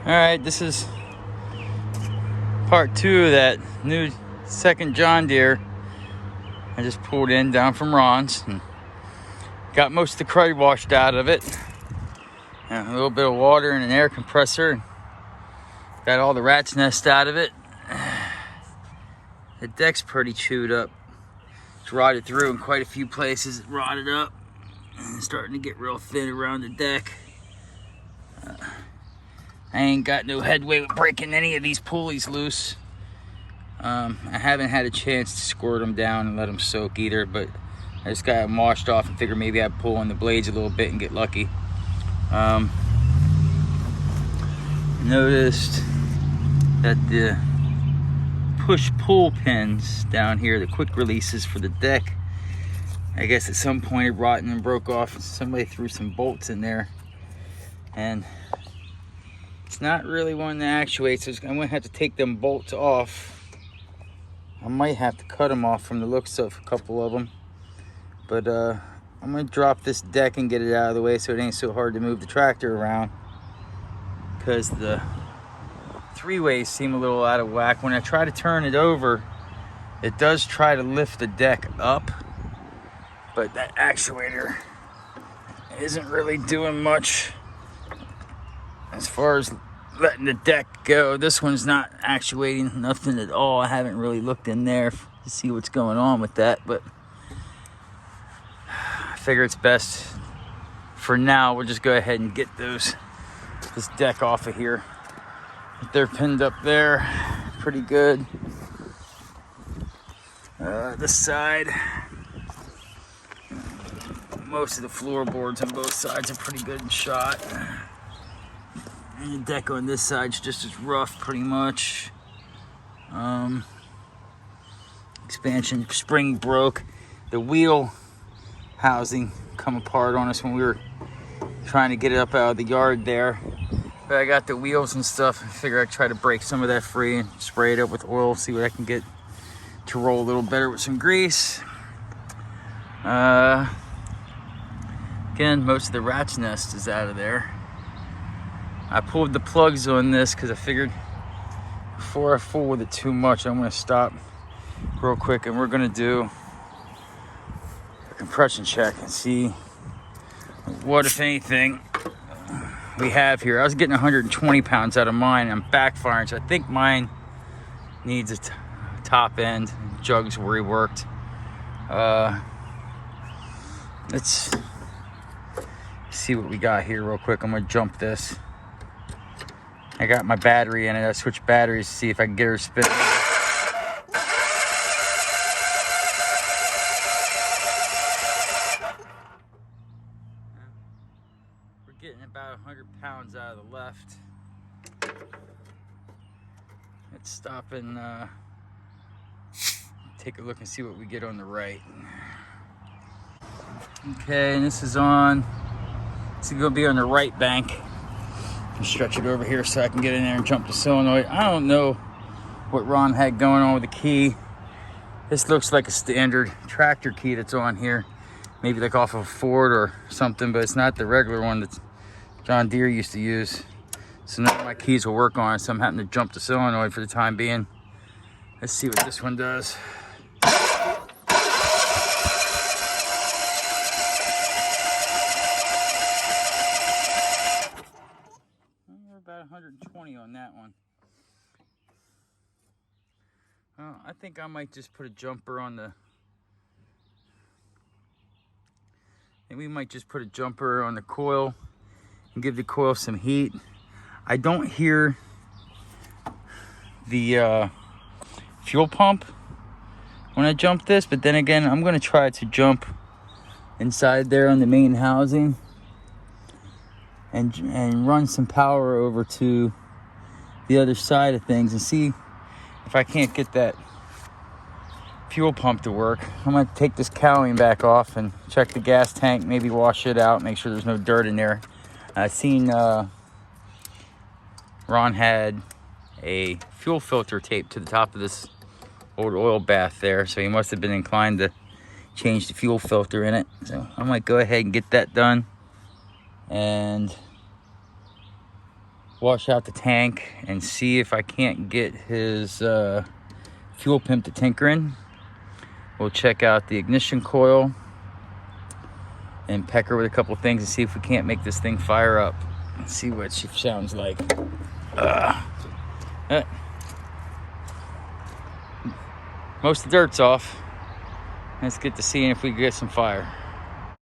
Alright, this is part 2 of that new second John Deere I just pulled in down from Ron's and got most of the crud washed out of it. And a little bit of water and an air compressor. Got all the rat's nest out of it. The deck's pretty chewed up. It's rotted through in quite a few places. It rotted up and it's starting to get real thin around the deck. I ain't got no headway with breaking any of these pulleys loose. I haven't had a chance to squirt them down and let them soak either, but I just got them washed off and figured maybe I'd pull on the blades a little bit and get lucky. Noticed that the push-pull pins down here, the quick releases for the deck, I guess at some point it rotted and broke off and somebody threw some bolts in there. And it's not really one that actuates, so I'm gonna have to take them bolts off. I might have to cut them off from the looks of a couple of them. But I'm gonna drop this deck and get it out of the way so it ain't so hard to move the tractor around. Because the three-ways seem a little out of whack. When I try to turn it over, it does try to lift the deck up. But that actuator isn't really doing much as far as letting the deck go. This one's not actuating nothing at all. I haven't really looked in there to see what's going on with that, but I figure it's best for now. We'll just go ahead and get this deck off of here. They're pinned up there pretty good. This side, most of the floorboards on both sides are pretty good and shot. And the deck on this side's just as rough, pretty much. Expansion spring broke. The wheel housing come apart on us when we were trying to get it up out of the yard there. But I got the wheels and stuff. I figure I'd try to break some of that free and spray it up with oil, see what I can get to roll a little better with some grease. Again, most of the rat's nest is out of there. I pulled the plugs on this because I figured before I fool with it too much, I'm going to stop real quick and we're going to do a compression check and see what, if anything, we have here. I was getting 120 pounds out of mine. I'm backfiring, so I think mine needs a top end. Jugs where he worked. Let's see what we got here real quick. I'm going to jump this. I got my battery in it. I switched batteries to see if I can get her spinning. We're getting about 100 pounds out of the left. Let's stop and take a look and see what we get on the right. Okay, and this is on. This is going to be on the right bank. Stretch it over here so I can get in there and jump the solenoid. I don't know what Ron had going on with the key. This looks like a standard tractor key that's on here. Maybe like off of a Ford or something, but it's not the regular one that John Deere used to use. So none of my keys will work on it, so I'm having to jump the solenoid for the time being. Let's see what this one does. About 120 on that one. Well, I think I might just put a jumper on the... I think we might just put a jumper on the coil and give the coil some heat. I don't hear the fuel pump when I jump this, but then again, I'm going to try to jump inside there on the main housing and run some power over to the other side of things and see if I can't get that fuel pump to work. I'm going to take this cowling back off and check the gas tank, maybe wash it out, make sure there's no dirt in there. I've seen Ron had a fuel filter taped to the top of this old oil bath there, so he must have been inclined to change the fuel filter in it. So I might go ahead and get that done and wash out the tank and see if I can't get his fuel pump to tinkering. We'll check out the ignition coil and pecker with a couple things and see if we can't make this thing fire up and see what she sounds like. Most of the dirt's off. Let's get to seeing if we can get some fire.